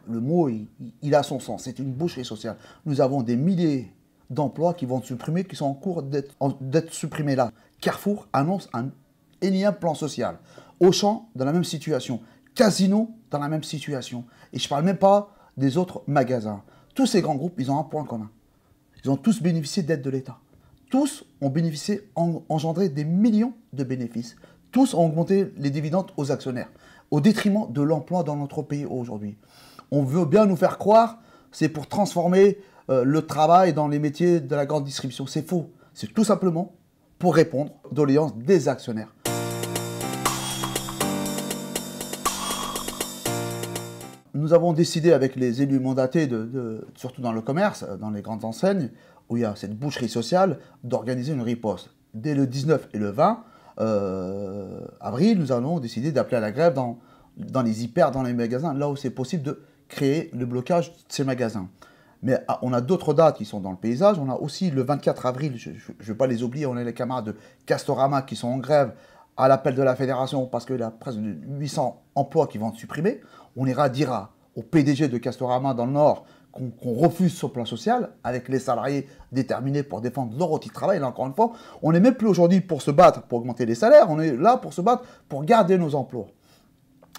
le mot, il a son sens. C'est une boucherie sociale. Nous avons des milliers d'emplois qui vont supprimer, qui sont en cours d'être supprimés là. Carrefour annonce un énième plan social. Auchan, dans la même situation. Casino, dans la même situation. Et je ne parle même pas des autres magasins. Tous ces grands groupes, ils ont un point commun. Ils ont tous bénéficié d'aide de l'État. Tous ont bénéficié, engendré des millions de bénéfices. Tous ont augmenté les dividendes aux actionnaires, au détriment de l'emploi dans notre pays aujourd'hui. On veut bien nous faire croire, c'est pour transformer le travail dans les métiers de la grande distribution. C'est faux. C'est tout simplement pour répondre aux doléances des actionnaires. Nous avons décidé avec les élus mandatés, surtout dans le commerce, dans les grandes enseignes, où il y a cette boucherie sociale, d'organiser une riposte. Dès le 19 et le 20 avril, nous allons décider d'appeler à la grève dans les hyper, dans les magasins, là où c'est possible de créer le blocage de ces magasins. Mais on a d'autres dates qui sont dans le paysage. On a aussi le 24 avril, je ne vais pas les oublier, on a les camarades de Castorama qui sont en grève à l'appel de la fédération parce qu'il y a presque 800 emplois qui vont être supprimés. On ira dire au PDG de Castorama dans le Nord qu'on refuse ce plan social avec les salariés déterminés pour défendre leur outil de travail. Là, encore une fois, on n'est même plus aujourd'hui pour se battre pour augmenter les salaires, on est là pour se battre pour garder nos emplois.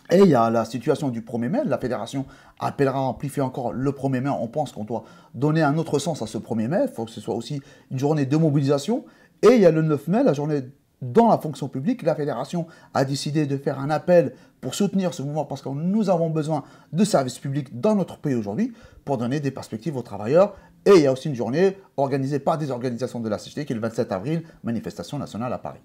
Et il y a la situation du 1er mai, la fédération appellera à amplifier encore le 1er mai. On pense qu'on doit donner un autre sens à ce 1er mai, il faut que ce soit aussi une journée de mobilisation. Et il y a le 9 mai, la journée dans la fonction publique. La fédération a décidé de faire un appel pour soutenir ce mouvement parce que nous avons besoin de services publics dans notre pays aujourd'hui pour donner des perspectives aux travailleurs. Et il y a aussi une journée organisée par des organisations de la CGT qui est le 27 avril, manifestation nationale à Paris.